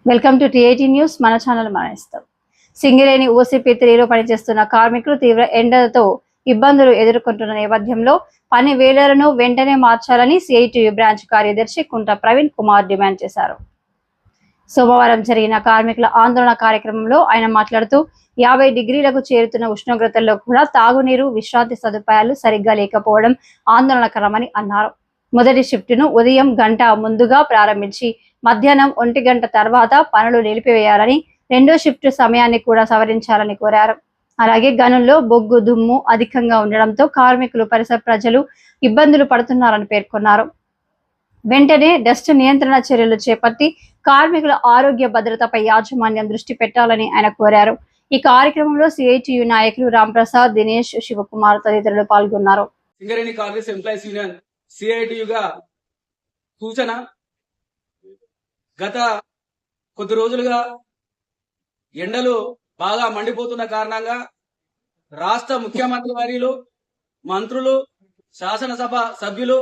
Welcome to TIT news. మన channel మరణిస్తాం. Singareni OCP 3లో పనిచేస్తున్న కార్మికులు తీవ్ర ఎండలతో ఇబ్బందులు ఎదుర్కొంటున్న నేపథ్యంలో పని వేళలను వెంటనే మార్చాలని సిఐటియు బ్రాంచ్ కార్యదర్శి కుంట ప్రవీణ్ కుమార్ డిమాండ్ చేశారు. సోమవారం జరిగిన కార్మికుల ఆందోళన కార్యక్రమంలో ఆయన మాట్లాడుతూ 50 డిగ్రీలకు చేరుతున్న ఉష్ణోగ్రతల్లో కూడా తాగునీరు, విశ్రాంతి సదుపాయాలు సరిగ్గా లేకపోవడం ఆందోళనకరమని అన్నారు. మొదటి షిఫ్ట్ను ఉదయం గంట ముందుగా ప్రారంభించి మధ్యాహ్నం 1 గంట తర్వాత పనులు నిలిపివేయాలని, రెండో షిఫ్ట్ సమయాన్ని కూడా సవరించాలని కోరారు. అలాగే గనుల్లో బొగ్గు దుమ్ము అధికంగా ఉండడంతో కార్మికులు, పరిసర ప్రజలు ఇబ్బందులు పడుతున్నారని పేర్కొన్నారు. వెంటనే డస్ట్ నియంత్రణ చర్యలు చేపట్టి కార్మికుల ఆరోగ్య భద్రతపై యాజమాన్యం దృష్టి పెట్టాలని ఆయన కోరారు. ఈ కార్యక్రమంలో సిఐటియు నాయకులు రాంప్రసాద్, దినేష్, శివకుమార్ తదితరులు పాల్గొన్నారు. సింగరేణి కాంగ్రెస్ ఎంప్లాయీస్ యూనియన్ సిఐటియుగా సూచన, గత కొద్ది రోజులుగా ఎండలు బాగా మండిపోతున్న కారణంగా రాష్ట్ర ముఖ్యమంత్రి వర్యులు, మంత్రులు, శాసనసభ సభ్యులు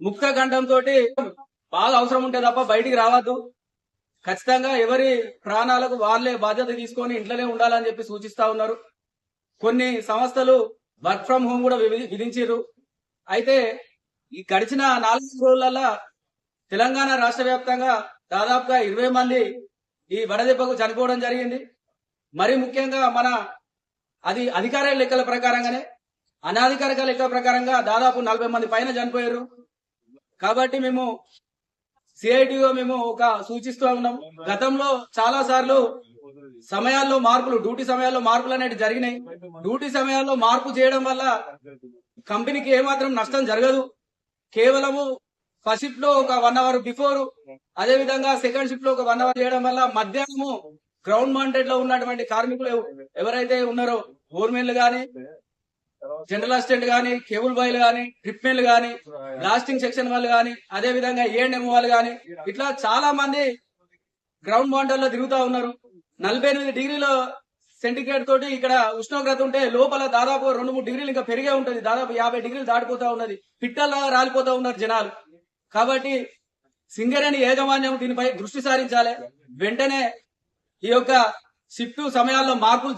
ముక్త కంఠంతో బాగా అవసరం ఉంటే తప్ప బయటికి రావద్దు, ఖచ్చితంగా ఎవరి ప్రాణాలకు వాళ్ళే బాధ్యత తీసుకొని ఇంట్లోనే ఉండాలని చెప్పి సూచిస్తా ఉన్నారు. కొన్ని సంస్థలు వర్క్ ఫ్రం హోమ్ కూడా విధించారు. అయితే ఈ గడిచిన 4 రోజులలో తెలంగాణ రాష్ట్ర వ్యాప్తంగా దాదాపుగా 20 మంది ఈ వడదెబ్బకు చనిపోవడం జరిగింది. మరి ముఖ్యంగా మన అధికార లెక్కల ప్రకారంగానే అనాధికారిక లెక్కల ప్రకారంగా దాదాపు 40 మంది పైన చనిపోయారు. కాబట్టి మేము సిఐటిగా మేము సూచిస్తూ ఉన్నాం. గతంలో చాలా సార్లు సమయాల్లో మార్పులు, డ్యూటీ సమయాల్లో మార్పులు అనేవి జరిగినాయి. డ్యూటీ సమయాల్లో మార్పు చేయడం వల్ల కంపెనీకి ఏమాత్రం నష్టం జరగదు. కేవలము ఫస్ట్ షిఫ్ట్ లో ఒక 1 అవర్ బిఫోర్, అదే విధంగా సెకండ్ షిఫ్ట్ లో ఒక 1 అవర్ చేయడం వల్ల మధ్యాహ్నము గ్రౌండ్ మాంటెడ్ లో ఉన్నటువంటి కార్మికులు ఎవరైతే ఉన్నారో, ఫోర్మెన్లు గాని, జనరల్ అసిస్టెంట్ గాని, కేబుల్ బాయ్లు గాని, ట్రిప్మెన్లు గాని, బ్లాస్టింగ్ సెక్షన్ వాళ్ళు గాని, అదే విధంగా ఏఎన్ఎం వాళ్ళు గాని, ఇట్లా చాలా మంది గ్రౌండ్ మాంటెడ్ లో తిరుగుతా ఉన్నారు. 48 డిగ్రీల సెంటిగ్రేడ్ తోటి ఇక్కడ ఉష్ణోగ్రత ఉంటే లోపల దాదాపు 2-3 డిగ్రీలు ఇంకా పెరిగే ఉంటది. దాదాపు 50 డిగ్రీలు దాటిపోతా ఉన్నది. పిట్టల్లా రాలిపోతా ఉన్నారు జనాలు. కాబట్టి సింగరేణి యాజమాన్యం దీనిపై దృష్టి సారించాలి. వెంటనే ఈ యొక్క షిఫ్ట్ సమయాల్లో మార్పులు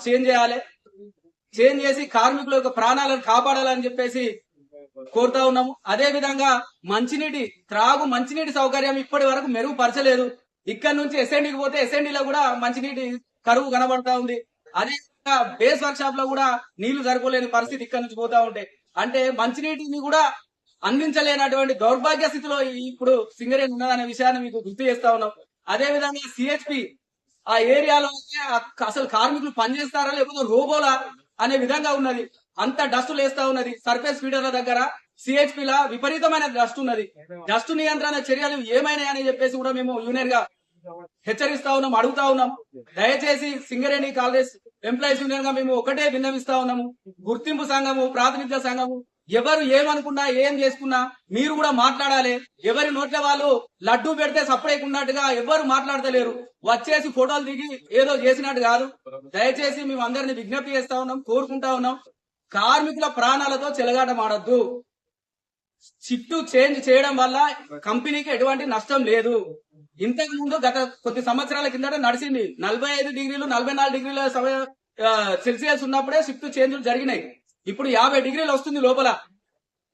చేంజ్ చేసి కార్మికుల యొక్క ప్రాణాలను కాపాడాలని చెప్పేసి కోరుతా ఉన్నాము. అదే విధంగా మంచినీటి సౌకర్యం ఇప్పటి వరకు మెరుగుపరచలేదు. ఇక్కడ నుంచి ఎస్ఎండికి పోతే ఎస్ఎండిలో కూడా మంచినీటి కరువు కనబడతా ఉంది. అదే విధంగా బేస్ వర్క్ షాప్ లో కూడా నీళ్లు సరిపోలేని పరిస్థితి ఇక్కడ నుంచి పోతా ఉంటాయి. అంటే మంచినీటిని కూడా అందించలేనటువంటి దౌర్భాగ్య స్థితిలో ఇప్పుడు సింగరేణి ఉన్నదనే విషయాన్ని మీకు గుర్తు చేస్తా ఉన్నాం. అదే విధంగా సిహెచ్పి ఆ ఏరియాలో అసలు కార్మికులు పనిచేస్తారా లేకపోతే రోబోలా అనే విధంగా ఉన్నది. అంత డస్ట్ లేస్తా ఉన్నది. సర్ఫేస్ ఫీడర్ల దగ్గర సిహెచ్పి లా విపరీతమైన డస్ట్ ఉన్నది. డస్ట్ నియంత్రణ చర్యలు ఏమైనా అని చెప్పేసి కూడా మేము యూనియన్ గా హెచ్చరిస్తా ఉన్నాం, అడుగుతా ఉన్నాం. దయచేసి సింగరేణి కాంగ్రెస్ ఎంప్లాయీస్ యూనియన్ గా మేము ఒకటే విన్నవిస్తా ఉన్నాము. గుర్తింపు సంఘము, ప్రాతినిధ్య సంఘము ఎవరు ఏమనుకున్నా, ఏం చేసుకున్నా మీరు కూడా మాట్లాడాలి. ఎవరి నోట్ల వాళ్ళు లడ్డూ పెడితే సపరేకున్నట్టుగా ఎవరు మాట్లాడతలేరు. వచ్చేసి ఫోటోలు దిగి ఏదో చేసినట్టు కాదు. దయచేసి మేము అందరినీ విజ్ఞప్తి చేస్తా ఉన్నాం, కోరుకుంటా ఉన్నాం. కార్మికుల ప్రాణాలతో చెలగాటమాడద్దు. షిఫ్ట్ చేంజ్ చేయడం వల్ల కంపెనీకి ఎటువంటి నష్టం లేదు. ఇంతకు ముందు గత కొద్ది సంవత్సరాల కిందట నడిచింది. 45 డిగ్రీలు 44 డిగ్రీల సెల్సియస్ ఉన్నప్పుడే షిఫ్ట్ చేంజ్లు జరిగినాయి. ఇప్పుడు 50 డిగ్రీలు వస్తుంది లోపల.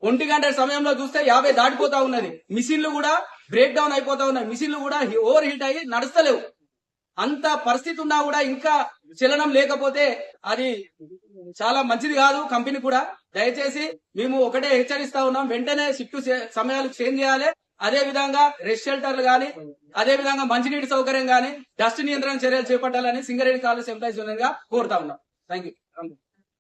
1 గంట సమయంలో చూస్తే 50 దాటిపోతా ఉన్నది. మిషన్లు కూడా బ్రేక్ డౌన్ అయిపోతా ఉన్నాయి. మిషన్లు కూడా ఓవర్ హీట్ అయ్యి నడుస్తలేవు. అంత పరిస్థితి ఉన్నా కూడా ఇంకా చలనం లేకపోతే అది చాలా మంచిది కాదు కంపెనీ కూడా. దయచేసి మేము ఒకటే హెచ్చరిస్తా ఉన్నాం. వెంటనే షిఫ్ట్ సమయాలు చేంజ్ చేయాలి. అదే విధంగా రెస్ట్ షెల్టర్లు గాని, అదే విధంగా మంచినీటి సౌకర్యం గాని, డస్ట్ నియంత్రణ చర్యలు చేపట్టాలని సింగరేణి కాంగ్రెస్ ఎంప్లాయీస్ యూనియన్ గా కోరుతా ఉన్నాం. Thank you.